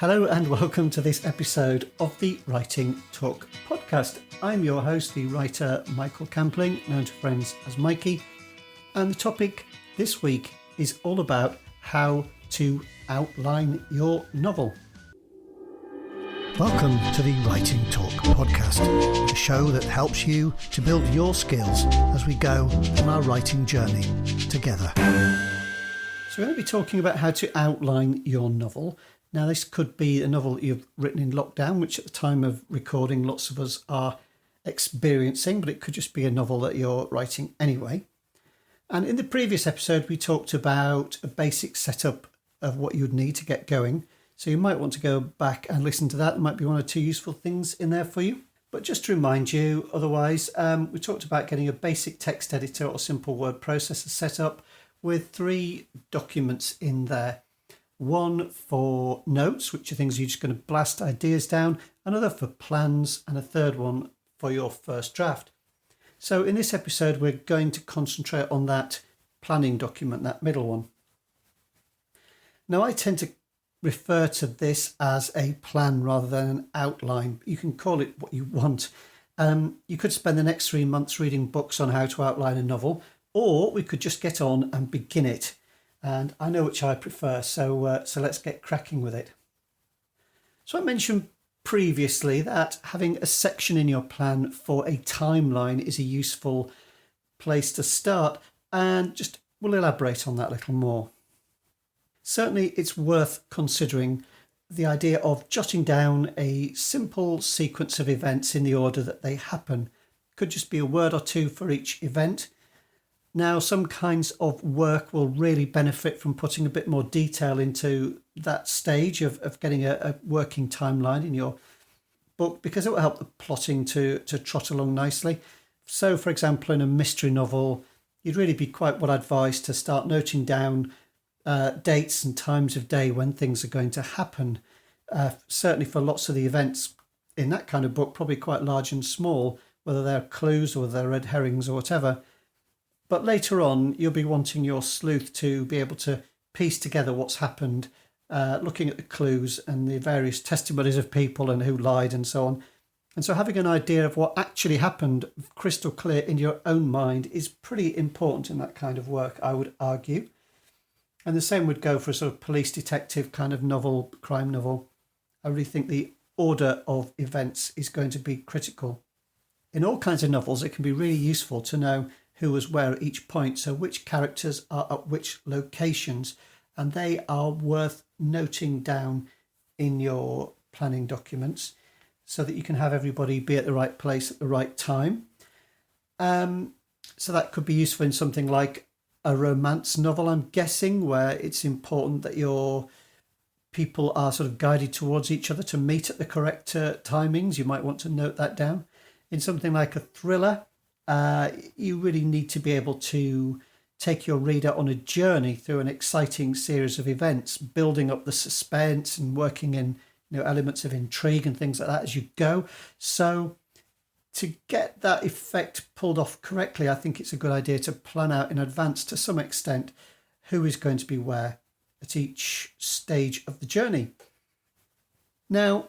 Hello and welcome to this episode of the Writing Talk podcast. I'm your host, the writer Michael Campling, known to friends as Mikey, and the topic this week is all about how to outline your novel. Welcome to the Writing Talk podcast, a show that helps you to build your skills as we go on our writing journey together. So we're going to be talking about how to outline your novel. Now, this could be a novel that you've written in lockdown, which at the time of recording, lots of us are experiencing, but it could just be a novel that you're writing anyway. And in the previous episode, we talked about a basic setup of what you'd need to get going. So you might want to go back and listen to that. There might be one or two useful things in there for you. But just to remind you, otherwise, we talked about getting a basic text editor or simple word processor set up with 3 documents in there. One for notes, which are things you're just going to blast ideas down, another for plans, and a third one for your first draft. So in this episode, we're going to concentrate on that planning document, that middle one. Now, I tend to refer to this as a plan rather than an outline. You can call it what you want. You could spend the next 3 months reading books on how to outline a novel, or we could just get on and begin it. And I know which I prefer, so let's get cracking with it. So I mentioned previously that having a section in your plan for a timeline is a useful place to start, and we'll elaborate on that a little more. Certainly it's worth considering the idea of jotting down a simple sequence of events in the order that they happen. Could just be a word or two for each event. Now, some kinds of work will really benefit from putting a bit more detail into that stage of getting a working timeline in your book, because it will help the plotting to trot along nicely. So, for example, in a mystery novel, you'd really be quite well advised to start noting down dates and times of day when things are going to happen. Certainly for lots of the events in that kind of book, probably quite large and small, whether they're clues or they're red herrings or whatever. But later on, you'll be wanting your sleuth to be able to piece together what's happened, looking at the clues and the various testimonies of people and who lied and so on. And so having an idea of what actually happened crystal clear in your own mind is pretty important in that kind of work, I would argue. And the same would go for a sort of police detective kind of novel, crime novel. I really think the order of events is going to be critical. In all kinds of novels, it can be really useful to know who was where at each point, so which characters are at which locations, and they are worth noting down in your planning documents so that you can have everybody be at the right place at the right time. So that could be useful in something like a romance novel, I'm guessing, where it's important that your people are sort of guided towards each other to meet at the correct timings. You might want to note that down. In something like a thriller, you really need to be able to take your reader on a journey through an exciting series of events, building up the suspense and working in elements of intrigue and things like that as you go. So to get that effect pulled off correctly, I think it's a good idea to plan out in advance to some extent who is going to be where at each stage of the journey. Now,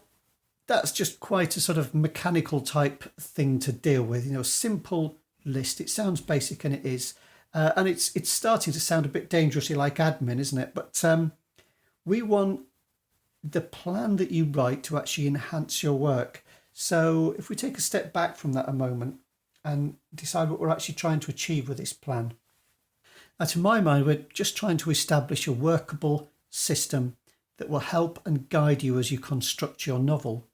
that's just quite a sort of mechanical type thing to deal with, simple list. It sounds basic, and it is. And it's starting to sound a bit dangerously like admin, isn't it? But we want the plan that you write to actually enhance your work. So if we take a step back from that a moment and decide what we're actually trying to achieve with this plan. Now, to my mind, we're just trying to establish a workable system that will help and guide you as you construct your novel.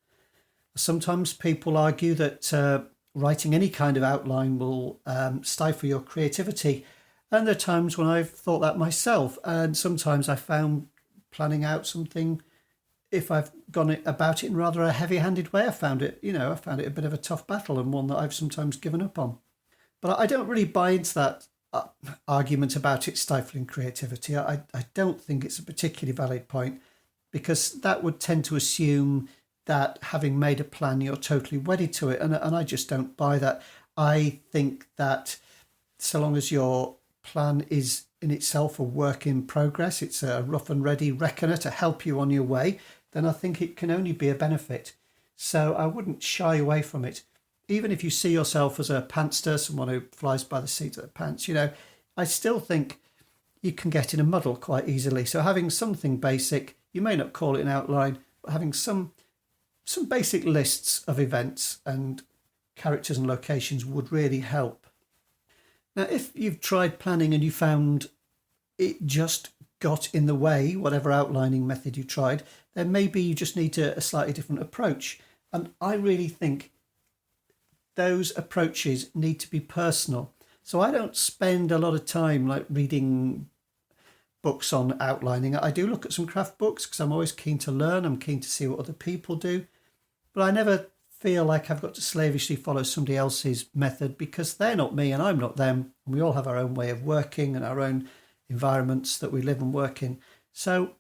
Sometimes people argue that writing any kind of outline will stifle your creativity. And there are times when I've thought that myself. And sometimes I found planning out something, if I've gone about it in rather a heavy-handed way, I found it a bit of a tough battle and one that I've sometimes given up on. But I don't really buy into that argument about it stifling creativity. I don't think it's a particularly valid point, because that would tend to assume that having made a plan, you're totally wedded to it. And I just don't buy that. I think that so long as your plan is in itself a work in progress, it's a rough and ready reckoner to help you on your way, then I think it can only be a benefit. So I wouldn't shy away from it. Even if you see yourself as a pantster, someone who flies by the seat of the pants, I still think you can get in a muddle quite easily. So having something basic, you may not call it an outline, but having some basic lists of events and characters and locations would really help. Now, if you've tried planning and you found it just got in the way, whatever outlining method you tried, then maybe you just need a slightly different approach. And I really think those approaches need to be personal. So I don't spend a lot of time like reading books on outlining. I do look at some craft books because I'm always keen to learn. I'm keen to see what other people do. But I never feel like I've got to slavishly follow somebody else's method because they're not me and I'm not them. And we all have our own way of working and our own environments that we live and work in. So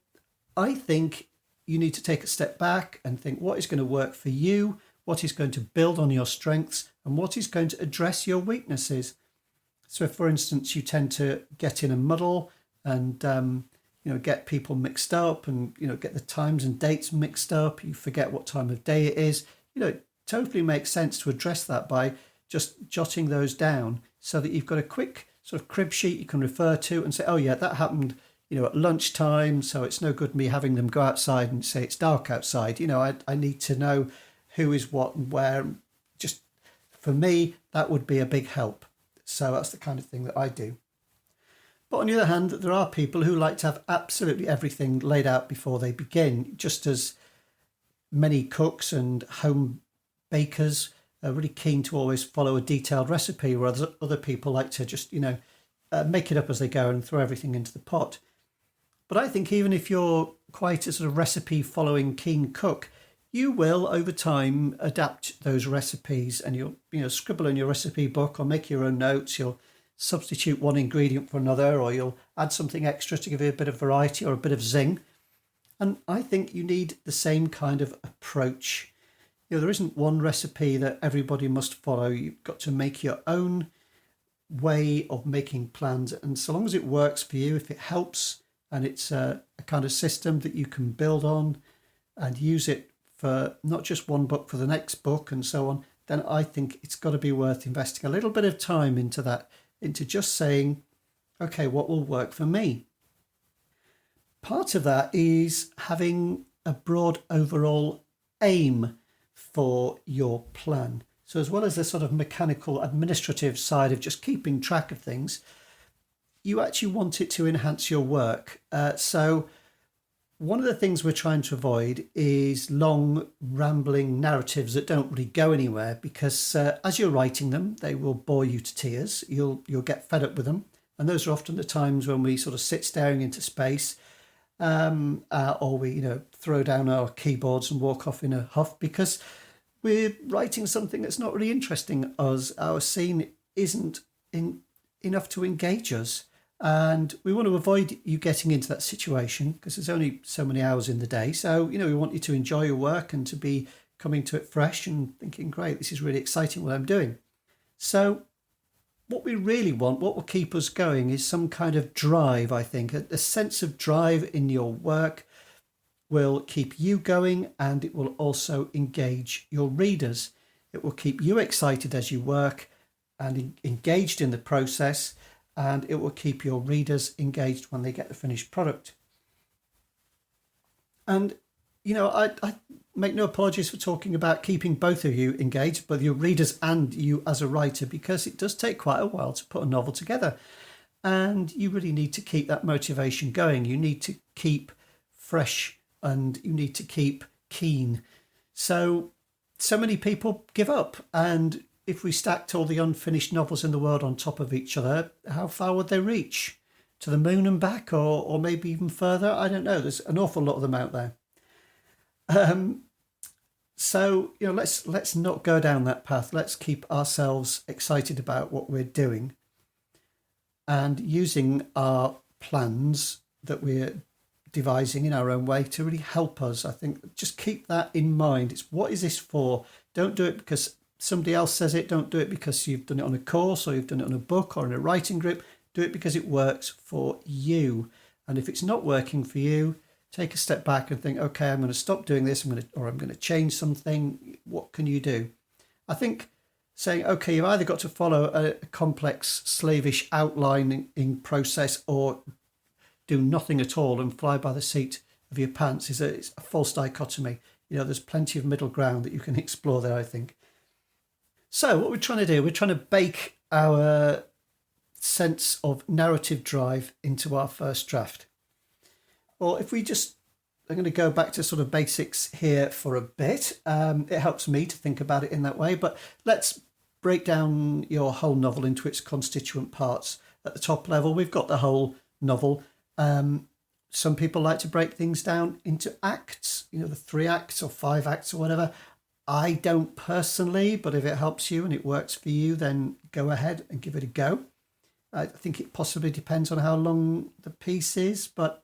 I think you need to take a step back and think what is going to work for you, what is going to build on your strengths, and what is going to address your weaknesses. So if, for instance, you tend to get in a muddle and get people mixed up and get the times and dates mixed up, you forget what time of day it is, it totally makes sense to address that by just jotting those down so that you've got a quick sort of crib sheet you can refer to and say, oh yeah, that happened at lunchtime, so it's no good me having them go outside and say it's dark outside. I need to know who is what and where. Just for me, that would be a big help. So that's the kind of thing that I do. But on the other hand, there are people who like to have absolutely everything laid out before they begin, just as many cooks and home bakers are really keen to always follow a detailed recipe, whereas other people like to just, make it up as they go and throw everything into the pot. But I think even if you're quite a sort of recipe following keen cook, you will over time adapt those recipes and you'll scribble in your recipe book or make your own notes. You'll substitute one ingredient for another, or you'll add something extra to give you a bit of variety or a bit of zing. And I think you need the same kind of approach. There isn't one recipe that everybody must follow. You've got to make your own way of making plans. And so long as it works for you, if it helps and it's a kind of system that you can build on and use it for not just one book, for the next book and so on, then I think it's got to be worth investing a little bit of time into that, into just saying, okay, what will work for me? Part of that is having a broad overall aim for your plan. So as well as the sort of mechanical administrative side of just keeping track of things, you actually want it to enhance your work. So one of the things we're trying to avoid is long rambling narratives that don't really go anywhere, because as you're writing them, they will bore you to tears. You'll get fed up with them. And those are often the times when we sort of sit staring into space, or we throw down our keyboards and walk off in a huff because we're writing something that's not really interesting us. Our scene isn't enough to engage us. And we want to avoid you getting into that situation because there's only so many hours in the day. So, we want you to enjoy your work and to be coming to it fresh and thinking, great, this is really exciting what I'm doing. So what we really want, what will keep us going, is some kind of drive, I think. A sense of drive in your work will keep you going, and it will also engage your readers. It will keep you excited as you work and engaged in the process, and it will keep your readers engaged when they get the finished product. And, I make no apologies for talking about keeping both of you engaged, both your readers and you as a writer, because it does take quite a while to put a novel together. And you really need to keep that motivation going. You need to keep fresh and you need to keep keen. So many people give up. And if we stacked all the unfinished novels in the world on top of each other, how far would they reach? To the moon and back, or maybe even further? I don't know. There's an awful lot of them out there. So let's not go down that path. Let's keep ourselves excited about what we're doing and using our plans that we're devising in our own way to really help us. I think just keep that in mind. It's what is this for? Don't do it because somebody else says it. Don't do it because you've done it on a course or you've done it on a book or in a writing group. Do it because it works for you. And if it's not working for you, take a step back and think, okay, I'm going to stop doing this, I'm going to change something. What can you do? I think saying, okay, you've either got to follow a complex slavish outlining process or do nothing at all and fly by the seat of your pants it's a false dichotomy. There's plenty of middle ground that you can explore there, I think. So what we're trying to do, we're trying to bake our sense of narrative drive into our first draft. Well, I'm going to go back to sort of basics here for a bit. It helps me to think about it in that way, but let's break down your whole novel into its constituent parts. At the top level, we've got the whole novel. Some people like to break things down into acts, the 3 acts or 5 acts or whatever. I don't personally, but if it helps you and it works for you, then go ahead and give it a go. I think it possibly depends on how long the piece is, but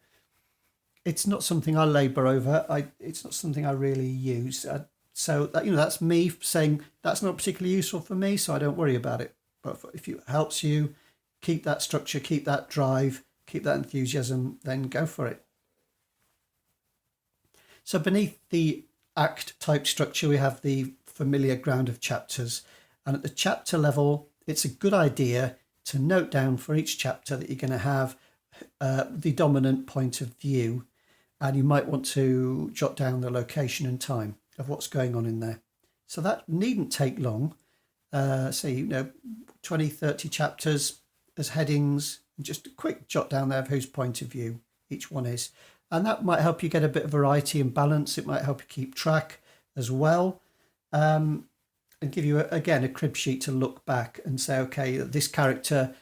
it's not something I labour over. It's not something I really use. So that's me saying that's not particularly useful for me, so I don't worry about it. But if it helps you, keep that structure, keep that drive, keep that enthusiasm, then go for it. So beneath the act type structure, we have the familiar ground of chapters. And at the chapter level, it's a good idea to note down for each chapter that you're going to have the dominant point of view. And you might want to jot down the location and time of what's going on in there. So that needn't take long. Say, 20, 30 chapters as headings. Just a quick jot down there of whose point of view each one is. And that might help you get a bit of variety and balance. It might help you keep track as well. And give you, again, a crib sheet to look back and say, okay, this character,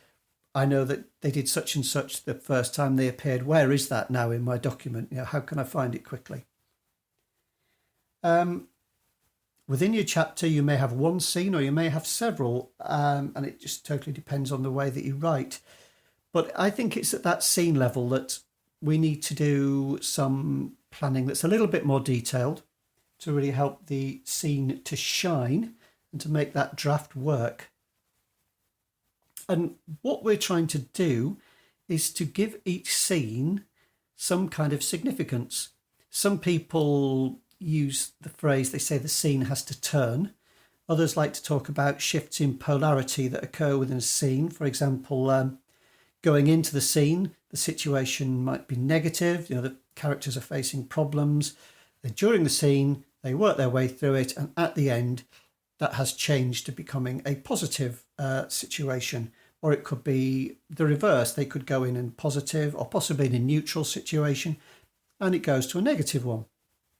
I know that they did such and such the first time they appeared. Where is that now in my document? How can I find it quickly? Within your chapter, you may have one scene or you may have several, and it just totally depends on the way that you write. But I think it's at that scene level that we need to do some planning that's a little bit more detailed to really help the scene to shine and to make that draft work. And what we're trying to do is to give each scene some kind of significance. Some people use the phrase, they say the scene has to turn. Others like to talk about shifts in polarity that occur within a scene. For example, going into the scene, the situation might be negative. The characters are facing problems. Then during the scene, they work their way through it. And at the end, that has changed to becoming a positive situation. Or it could be the reverse. They could go in positive or possibly in a neutral situation. And it goes to a negative one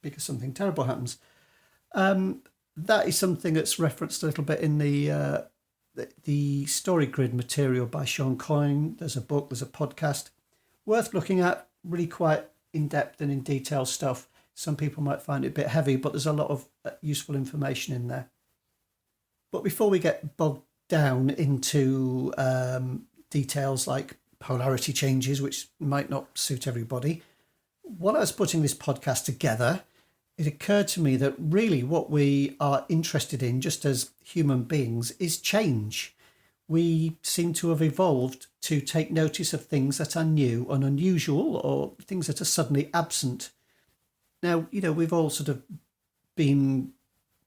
because something terrible happens. That is something that's referenced a little bit in the story grid material by Sean Coyne. There's a book, there's a podcast worth looking at, really quite in-depth and in detail stuff. Some people might find it a bit heavy, but there's a lot of useful information in there. But before we get bogged down into details like polarity changes, which might not suit everybody, while I was putting this podcast together, it occurred to me that really what we are interested in, just as human beings, is change. We seem to have evolved to take notice of things that are new and unusual, or things that are suddenly absent. Now, we've all sort of been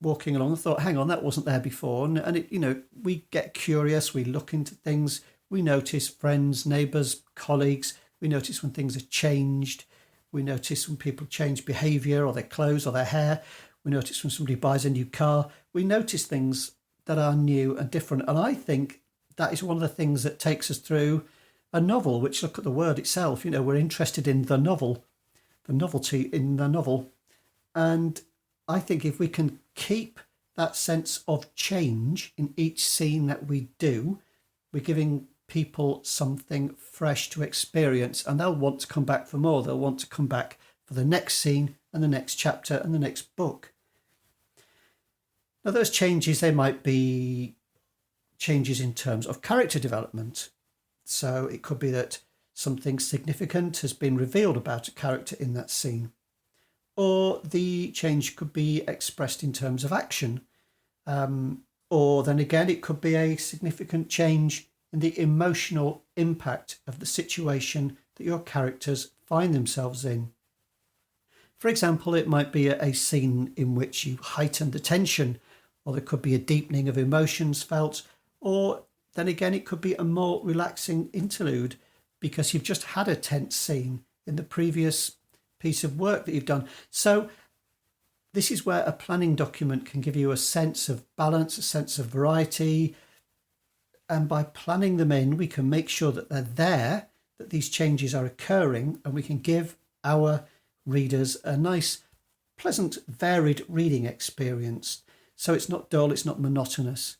walking along and thought, hang on, that wasn't there before. And it, we get curious, we look into things, we notice friends, neighbours, colleagues, we notice when things are changed. We notice when people change behaviour or their clothes or their hair. We notice when somebody buys a new car. We notice things that are new and different. And I think that is one of the things that takes us through a novel, which, look at the word itself, we're interested in the novel, the novelty in the novel. And I think if we can keep that sense of change in each scene that we do, we're giving people something fresh to experience, and they'll want to come back for more. They'll want to come back for the next scene and the next chapter and the next book. Now, those changes, they might be changes in terms of character development. So it could be that something significant has been revealed about a character in that scene, or the change could be expressed in terms of action, or then again it could be a significant change in the emotional impact of the situation that your characters find themselves in. For example, it might be a scene in which you heighten the tension, or there could be a deepening of emotions felt, or then again, it could be a more relaxing interlude because you've just had a tense scene in the previous piece of work that you've done. So this is where a planning document can give you a sense of balance, a sense of variety. And by planning them in, we can make sure that they're there, that these changes are occurring, and we can give our readers a nice, pleasant, varied reading experience. So it's not dull, it's not monotonous.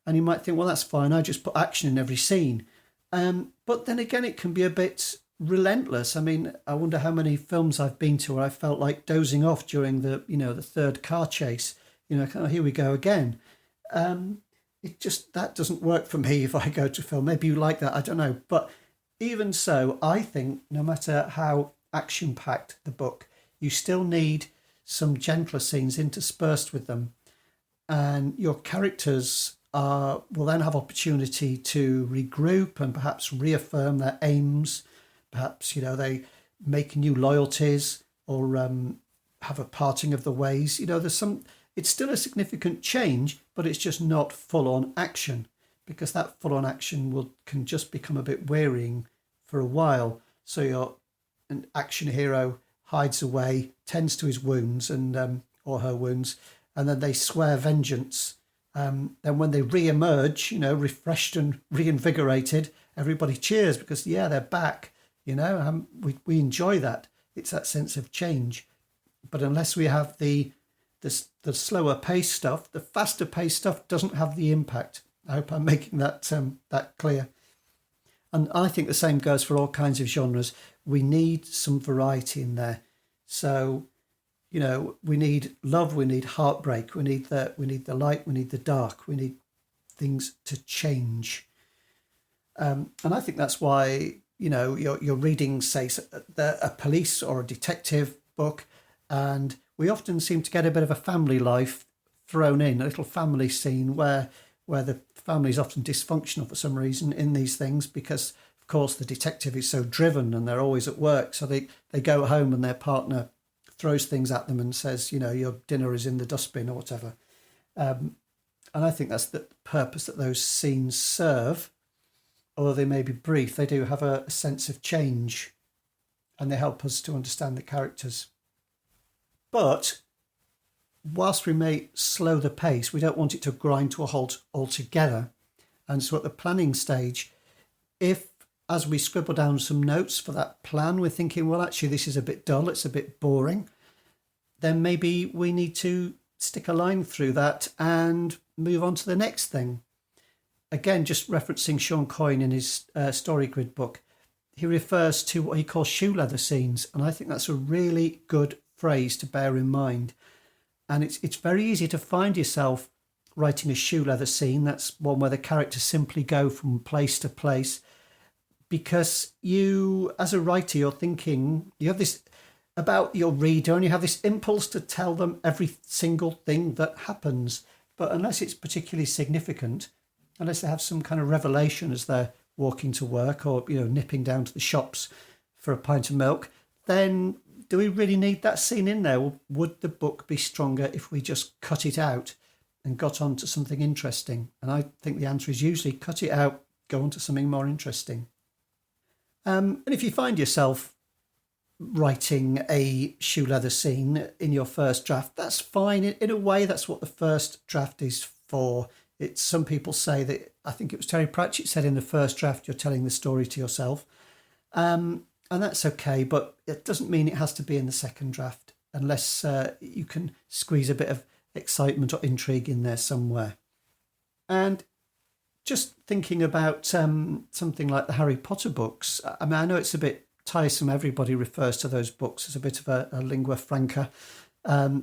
And you might think, well, that's fine, I just put action in every scene. But then again, it can be a bit relentless. I mean, I wonder how many films I've been to where I felt like dozing off during the third car chase. Here we go again. That doesn't work for me if I go to film. Maybe you like that, I don't know. But even so, I think no matter how action-packed the book, you still need some gentler scenes interspersed with them. And your characters will then have opportunity to regroup and perhaps reaffirm their aims. Perhaps, they make new loyalties or have a parting of the ways. It's still a significant change, but it's just not full-on action, because that full-on action can just become a bit wearying for a while. So an action hero hides away, tends to his wounds or her wounds, and then they swear vengeance. Then when they re-emerge, refreshed and reinvigorated, everybody cheers because, they're back. We enjoy that. It's that sense of change. But unless we have the slower pace stuff, the faster pace stuff doesn't have the impact. I hope I'm making that clear. And I think the same goes for all kinds of genres. We need some variety in there. So, we need love, we need heartbreak, we need the light, we need the dark, we need things to change. And I think that's why, you're reading, say, a police or a detective book, and we often seem to get a bit of a family life thrown in, a little family scene where the family is often dysfunctional for some reason in these things, because, of course, the detective is so driven and they're always at work. So they go home and their partner throws things at them and says, your dinner is in the dustbin or whatever. And I think that's the purpose that those scenes serve. Although they may be brief, they do have a sense of change and they help us to understand the characters. But whilst we may slow the pace, we don't want it to grind to a halt altogether. And so at the planning stage, if as we scribble down some notes for that plan, we're thinking, well, actually, this is a bit dull, it's a bit boring, then maybe we need to stick a line through that and move on to the next thing. Again, just referencing Sean Coyne in his Story Grid book, he refers to what he calls shoe leather scenes. And I think that's a really good phrase to bear in mind. And it's very easy to find yourself writing a shoe leather scene. That's one where the characters simply go from place to place, because you, as a writer, you're thinking, you have this about your reader and you have this impulse to tell them every single thing that happens. But unless it's particularly significant, unless they have some kind of revelation as they're walking to work or, nipping down to the shops for a pint of milk, then do we really need that scene in there? Would the book be stronger if we just cut it out and got on to something interesting? And I think the answer is usually cut it out, go on to something more interesting. And if you find yourself writing a shoe leather scene in your first draft, that's fine. In a way, that's what the first draft is for. Some people say that, I think it was Terry Pratchett said in the first draft, you're telling the story to yourself. And that's okay, but it doesn't mean it has to be in the second draft unless you can squeeze a bit of excitement or intrigue in there somewhere. And just thinking about something like the Harry Potter books, I mean, I know it's a bit tiresome. Everybody refers to those books as a bit of a lingua franca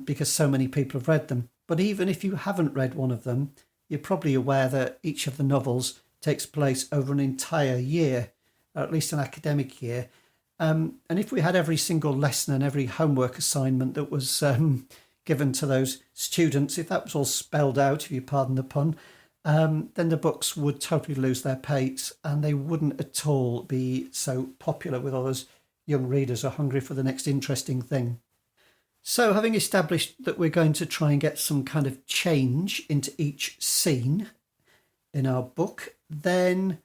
because so many people have read them. But even if you haven't read one of them, you're probably aware that each of the novels takes place over an entire year, or at least an academic year. And if we had every single lesson and every homework assignment that was given to those students, if that was all spelled out, if you pardon the pun, then the books would totally lose their pace and they wouldn't at all be so popular with all those young readers who are hungry for the next interesting thing. So, having established that we're going to try and get some kind of change into each scene in our book, then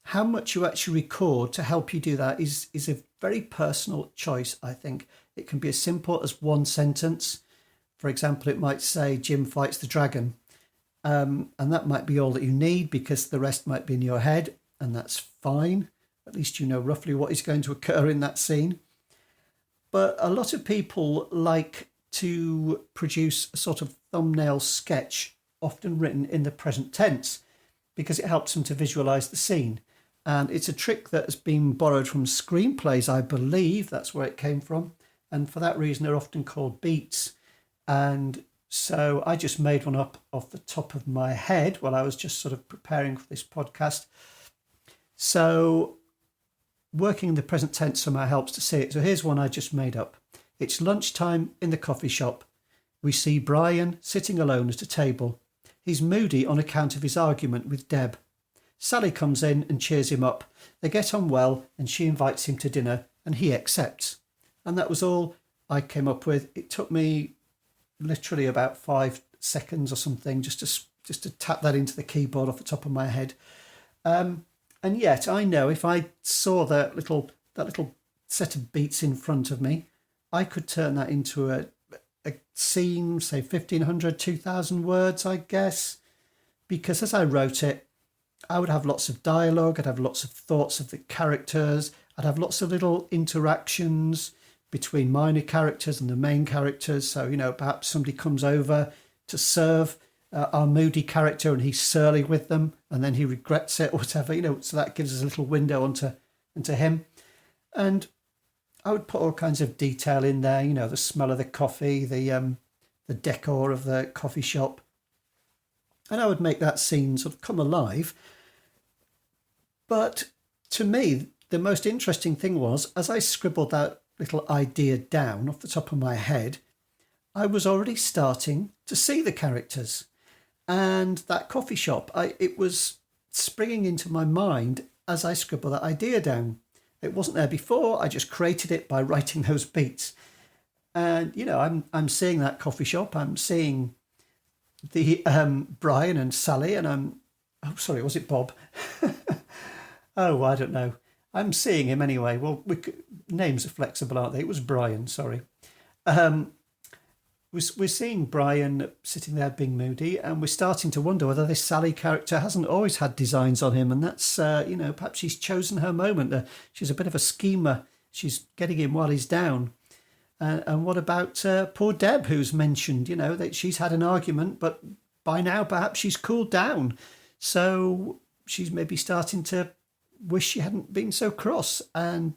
how much you actually record to help you do that is a very personal choice, I think. It can be as simple as one sentence. For example, it might say, Jim fights the dragon. And that might be all that you need, because the rest might be in your head, and that's fine. At least you know roughly what is going to occur in that scene. But a lot of people like to produce a sort of thumbnail sketch, often written in the present tense, because it helps them to visualize the scene. And it's a trick that has been borrowed from screenplays, I believe. That's where it came from. And for that reason, they're often called beats. And so I just made one up off the top of my head while I was just sort of preparing for this podcast. So working in the present tense somehow helps to see it. So here's one I just made up. It's lunchtime in the coffee shop. We see Brian sitting alone at a table. He's moody on account of his argument with Deb. Sally comes in and cheers him up. They get on well, and she invites him to dinner, and he accepts. And that was all I came up with. It took me literally about 5 seconds or something just to tap that into the keyboard off the top of my head. And yet I know if I saw that little set of beats in front of me, I could turn that into a scene, say 1,500, 2,000 words, I guess. Because as I wrote it, I would have lots of dialogue, I'd have lots of thoughts of the characters, I'd have lots of little interactions between minor characters and the main characters. So, perhaps somebody comes over to serve our moody character and he's surly with them and then he regrets it or whatever, so that gives us a little window onto him. And I would put all kinds of detail in there, the smell of the coffee, the decor of the coffee shop. And I would make that scene sort of come alive. But to me, the most interesting thing was, as I scribbled that little idea down off the top of my head, I was already starting to see the characters. And that coffee shop, it was springing into my mind as I scribbled that idea down. It wasn't there before. I just created it by writing those beats. And, I'm seeing that coffee shop. I'm seeing the Brian and Sally, and was it Bob? Oh, I don't know. I'm seeing him anyway. Well, names are flexible, aren't they? It was Brian, sorry. We're seeing Brian sitting there being moody, and we're starting to wonder whether this Sally character hasn't always had designs on him, and that's, perhaps she's chosen her moment. She's a bit of a schemer. She's getting him while he's down. And what about poor Deb, who's mentioned, that she's had an argument, but by now perhaps she's cooled down. So she's maybe starting to wish she hadn't been so cross. And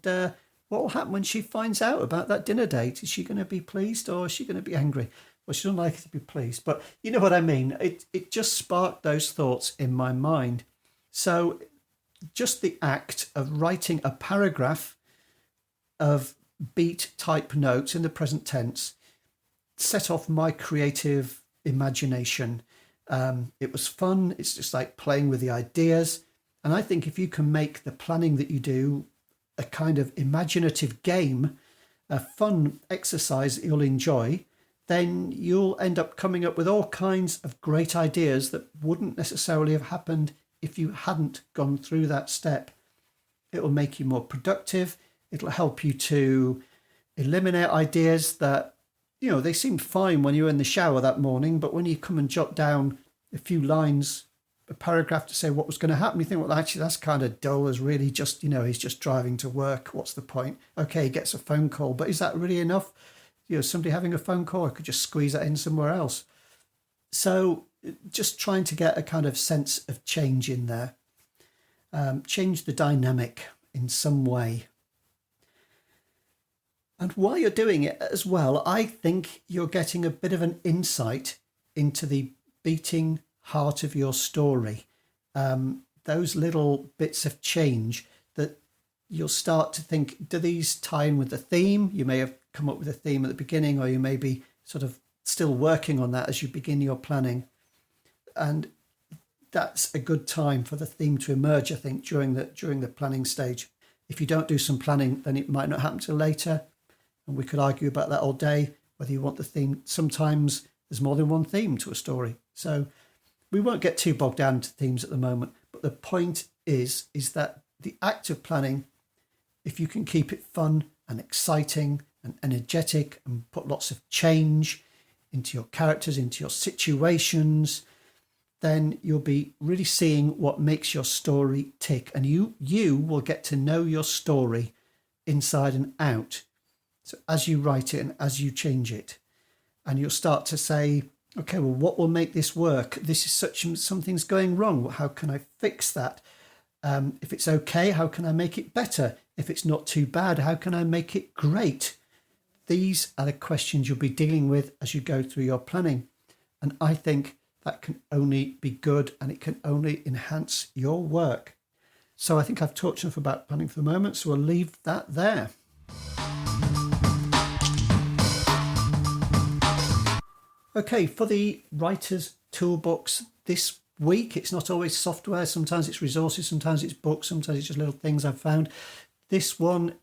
what will happen when she finds out about that dinner date? Is she going to be pleased or is she going to be angry? Well, she's unlikely to be pleased, but you know what I mean. It just sparked those thoughts in my mind. So just the act of writing a paragraph of beat type notes in the present tense set off my creative imagination. It was fun. It's just like playing with the ideas. And I think if you can make the planning that you do a kind of imaginative game, a fun exercise that you'll enjoy, then you'll end up coming up with all kinds of great ideas that wouldn't necessarily have happened if you hadn't gone through that step. It will make you more productive. It'll help you to eliminate ideas that, they seemed fine when you were in the shower that morning, but when you come and jot down a few lines, a paragraph to say what was going to happen, you think, well, actually, that's kind of dull. As really just, he's just driving to work. What's the point? Okay, he gets a phone call, but is that really enough? Somebody having a phone call, I could just squeeze that in somewhere else. So just trying to get a kind of sense of change in there. Change the dynamic in some way. And while you're doing it as well, I think you're getting a bit of an insight into the beating heart of your story. Those little bits of change that you'll start to think, do these tie in with the theme? You may have come up with a theme at the beginning, or you may be sort of still working on that as you begin your planning. And that's a good time for the theme to emerge, I think, during the planning stage. If you don't do some planning, then it might not happen till later. And we could argue about that all day. whether you want the theme. Sometimes there's more than one theme to a story. So we won't get too bogged down into themes at the moment. But the point is that the act of planning, if you can keep it fun and exciting and energetic and put lots of change into your characters, into your situations, then you'll be really seeing what makes your story tick. And you will get to know your story inside and out. So as you write it and as you change it, and you'll start to say, okay, well, what will make this work? This is something's going wrong. How can I fix that? If it's okay, how can I make it better? If it's not too bad, how can I make it great? These are the questions you'll be dealing with as you go through your planning. And I think that can only be good, and it can only enhance your work. So I think I've talked enough about planning for the moment, so we'll leave that there. Okay, for the Writer's Toolbox this week, it's not always software. Sometimes it's resources, sometimes it's books, sometimes it's just little things I've found. This one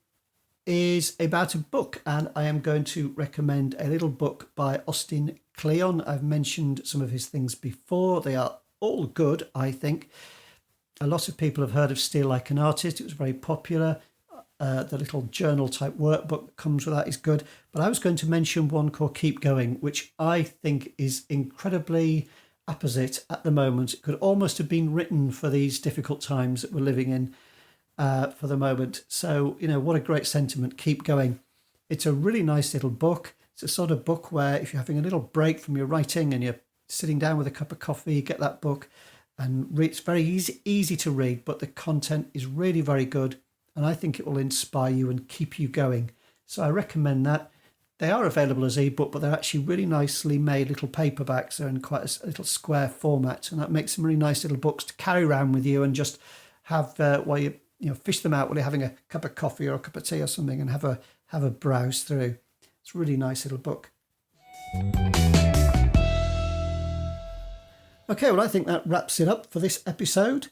is about a book, and I am going to recommend a little book by Austin Kleon. I've mentioned some of his things before. They are all good, I think. A lot of people have heard of Steal Like an Artist. It was very popular. The little journal type workbook that comes with that is good. But I was going to mention one called Keep Going, which I think is incredibly apposite at the moment. It could almost have been written for these difficult times that we're living in for the moment. So, what a great sentiment. Keep going. It's a really nice little book. It's a sort of book where if you're having a little break from your writing and you're sitting down with a cup of coffee, you get that book and read. It's very easy to read, but the content is really very good. And I think it will inspire you and keep you going. So I recommend that. They are available as ebook, but they're actually really nicely made little paperbacks. They're in quite a little square format, and that makes them really nice little books to carry around with you and just have while you fish them out while you're having a cup of coffee or a cup of tea or something, and have a browse through. It's a really nice little book. Okay, well, I think that wraps it up for this episode.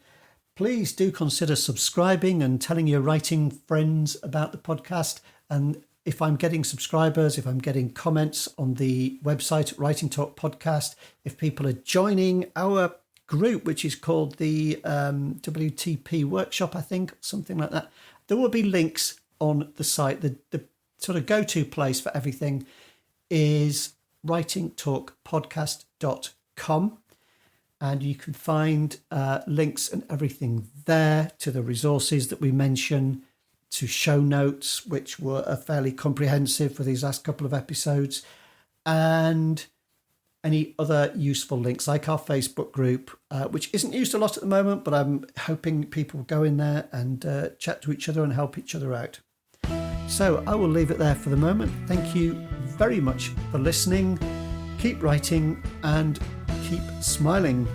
Please do consider subscribing and telling your writing friends about the podcast. And if I'm getting subscribers, if I'm getting comments on the website, Writing Talk Podcast, if people are joining our group, which is called the WTP Workshop, I think, something like that, there will be links on the site. The sort of go-to place for everything is writingtalkpodcast.com. And you can find links and everything there to the resources that we mention, to show notes, which were fairly comprehensive for these last couple of episodes, and any other useful links, like our Facebook group, which isn't used a lot at the moment, but I'm hoping people go in there and chat to each other and help each other out. So I will leave it there for the moment. Thank you very much for listening. Keep writing and keep smiling.